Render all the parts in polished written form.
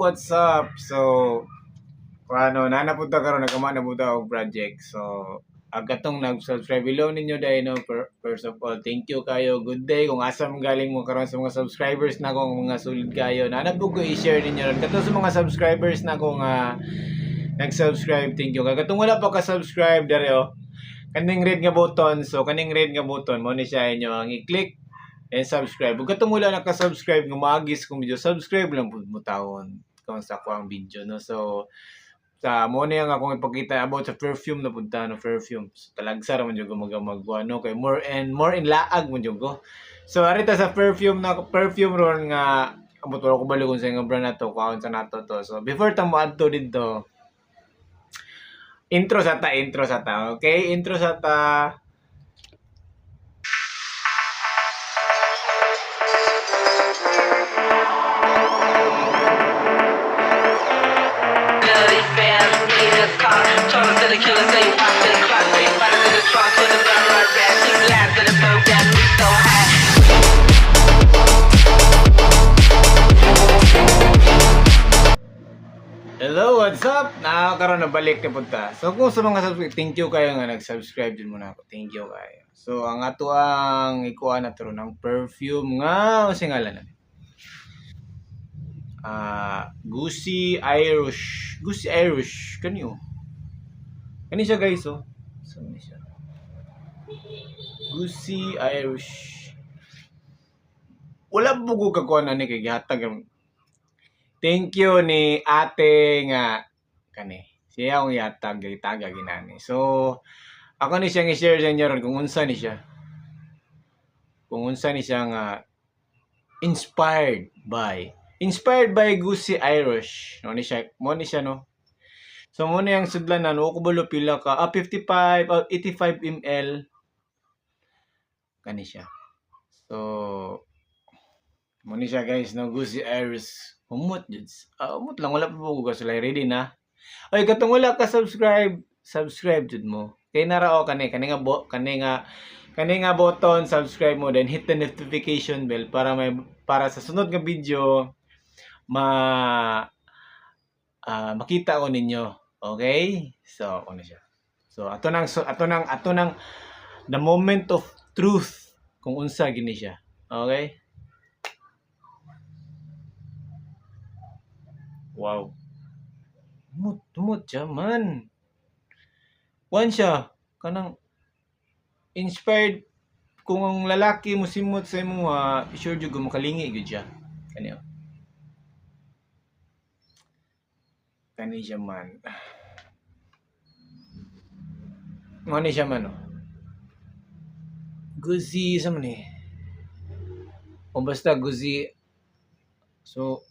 what's up? So, nanapunta karon nagkamanapunta og project. So, agatong nag-subscribe below ninyo dahil no, first of all, thank you kayo. Good day kung asa man galing mo karon sa mga subscribers na kong mga sulid kayo. Nanabog ko i-share ninyo ron. Kato sa mga subscribers na kong nag-subscribe, thank you. Katong wala pa ka-subscribe dere oh. Kaning red nga button. So, kaning red nga button mo ni siya inyo ang i-click and subscribe. Kung katong wala naka-subscribe ng maagis kong video, subscribe lang po mo taon kung sa akong video, no? So, sa mo na yung akong ipakita about sa perfume na punta, no? Perfume. So, talagsa raman yung magwa, no? Kay more in laag mo yung go. So, arita sa perfume ron nga, abot wala ko balo kung sa nga brand na to, kaon sa nato to. So, before ta mo adto dito, intro sa ta, okay? Intro sa ta. Hello, what's up? Nakakaroon na balik na punta. So kung sa mga subscribe, thank you kayo nga nag-subscribe din muna ako. Thank you kayo. So ang ato ang ikuha na to ng perfume nga o singalan na. Gucci Irish. Gucci Irish. Kanyo. Kani siya guys oh. Saan siya? Gucci Irish. Wala bugo kakuha na ni kay gihatag. Thank you ni ate nga kani. Siya ang yatag taga ginani. So ako ni siyang i-share sa inyo ron kung unsa ni siya. Kung unsa ni siya nga inspired by Gucci Irish. No ni siya, mo ni siya no. So mo na yung sudlanan, o kubulo pila ka 55 85 ml kani siya. So mo ni siya guys no, Gucci Irish. Umot jud. Umot lang wala pa po ko sila ready na. Oy katong wala ka subscribe jud mo. Kay nara o kani nga button subscribe mo then hit the notification bell para sa sunod nga video makita ko ninyo. Okay? So ano siya. So ato nang the moment of truth kung unsa gini siya. Okay? Wow. Tumot siya man. Wan siya kanang inspired kung ang lalaki mo simot sa imo sure jud mo kalingi gud siya. Kani oh. Kani siya man. Mo siya man oh. Gucci sa man eh. O basta Gucci. So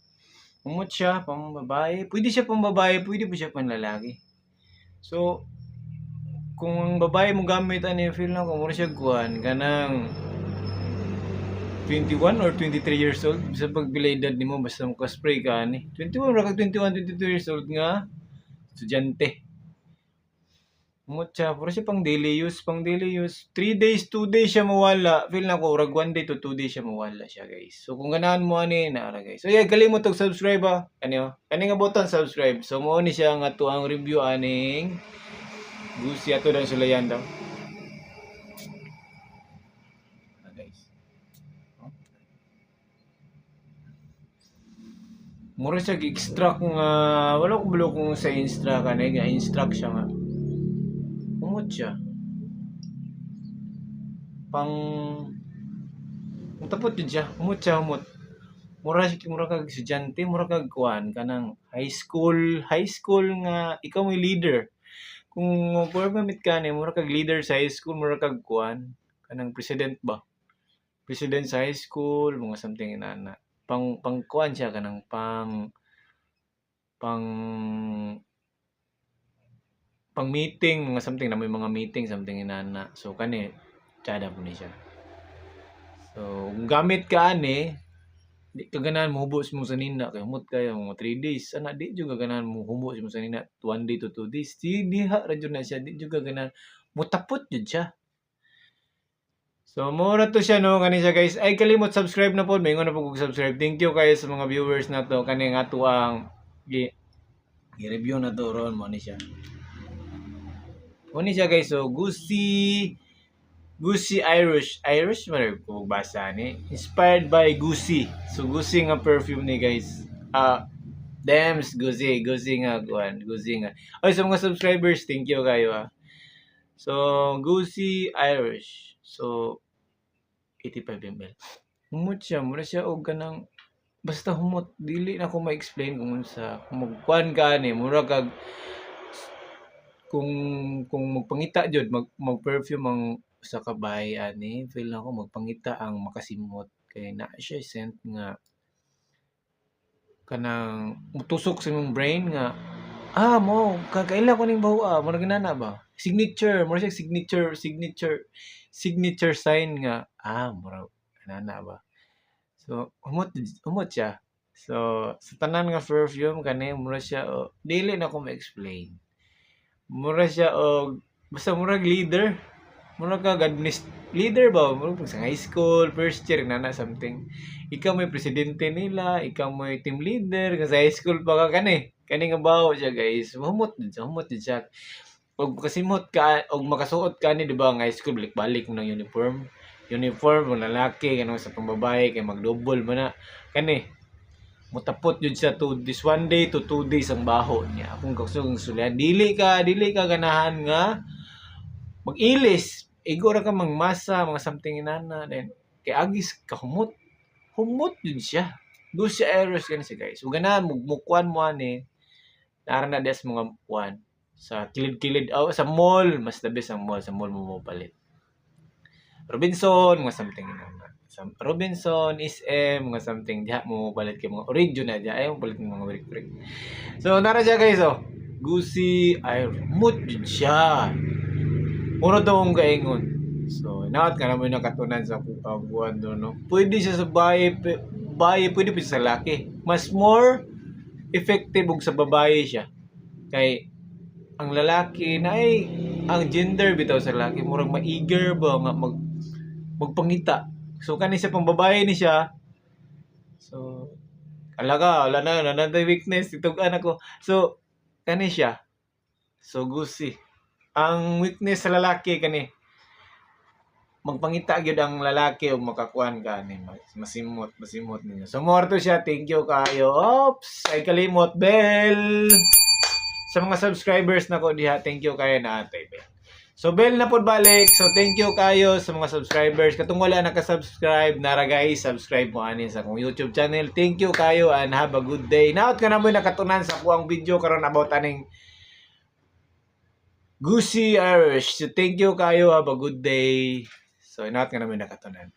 umot siya pang babae. Pwede siya pang babae, pwede pa siya pang lalaki. So kung ang babae mo gamit ani feel na ko mo siya kuan kanang 21 or 23 years old sa pagpila edad nimo basta mo ka-spray ka ani. 21 ra ka 22 years old nga estudyante. Umot siya, puro siya pang daily use. 3 days, 2 days siya mawala. Feel na ko, 1 day to 2 days siya mawala siya guys. So kung ganahan mo ani, naara guys. So yeah, kalimot og subscribe ha. Kani nga button subscribe. So mo ni siya nga tuang review aning Gucci ato dan sulayan daw. Guys. Mura siya gi-extract nga wala ko bulo kung sa instruct kanay nga instruct siya nga. Umot siya. Tapos yun siya. Umot. Mura kag estudyante, mura kag kuan kanang high school nga ikaw may leader. Kung permit ka ni mura kag leader sa high school, mura kag kuan kanang president ba. President sa high school, mga something inana. Pang kuan siya kanang pang meeting, mga something na may mga meeting something inana. So kani tsada po ni siya. So kung gamit ka ani di ka ganahan mo hubos mo sa nina kay humot kayo mga 3 days ana di jud ka ganahan mo hubos mo sa nina 1 day to 2 days diha ra jud na siya di jud ka ganahan mutapot jud siya. So mo ra to siya no kani siya guys ay kalimot subscribe na pod maingon na po kog subscribe. Thank you kayo sa mga viewers na to kani nga tuang i-review na to ron mo ni siya. Mo ni siya guys, so Gucci Irish man ko basa ni. Inspired by Gucci. So Gucci nga perfume ni guys. Dems Gucci nga kuan, Gucci nga. Oy sa mga subscribers, thank you kayo. So Gucci Irish. So 85 ml. Humot siya, mura siya og kanang basta humot, dili na ko ma-explain kung unsa. Kung magkuan ka ni, mura kag kung magpangita jud mag-perfume ang sa kabay ani, feel na ko magpangita ang makasimot kay na siya scent nga kanang mutusok sa imong brain nga mo kakaila ko ning bawa mo ginana ba signature mo siya signature sign nga mura kanana ba. So humot siya. So sa tanan nga perfume kani mura siya dili na ko ma-explain. Mura siya basta murag leader. Mura ka leader ba? Mura sa high school, first year na something. Ikaw may presidente nila, ikaw may team leader, kasi high school pa ka kani. Kani nga bawo siya guys. Humot din siya. Pag kasimot ka, o makasuot ka ni, di ba, ang high school, balik mo ng uniform. Uniform, ng lalaki, kanong sa pambabae, kay mag-double mo na. Kani, mutapot yun siya to this 1 day to 2 days ang baho niya. Kung kagsugong sulian, dili ka ganahan nga mag-ilis. Igora ka mangmasa, mga something inana. Then, kay agis kahumot. Humot yun siya. Gucci Irish kan siya guys. Ug ganahan mukwan mo ani. Nara na des mga kuan sa kilid-kilid sa mall, mas the best ang mall, sa mall mo palit. Robinson, mga something inana. Robinson, SM, mga something diha mo palit kay mga original diha ay mo palit mga brick. So nara siya guys Gucci Irish. Humot yun siya. Muna daw akong kaingon. So, nakat ka naman nakatunan sa buwan doon, no? Pwede siya sa babae, pwede pa siya sa laki. Mas more effective sa babae siya. Kay, ang lalaki na ang gender bitaw sa lalaki, murang ma-eager ba nga magpangita. So, kani siya pang babae ni siya. So, wala na weakness, itugan ako. So, kani siya. So, Gucci. Ang weakness sa lalaki kani magpangita gyud ang lalaki og makakuan ka ni masimot ninyo. So more to siya, thank you kayo. Oops, ay kalimot bell. Sa mga subscribers nako diha, thank you kayo na atay bell. So bell na pod balik. So thank you kayo sa mga subscribers. Katong wala naka-subscribe, nara guys, subscribe mo ani sa akong YouTube channel. Thank you kayo and have a good day. Naot ka na mo nakatunan sa kuang video karon about aning Gucci Irish. So, thank you kayo. Have a good day. So, inaot nga namin nakatunan.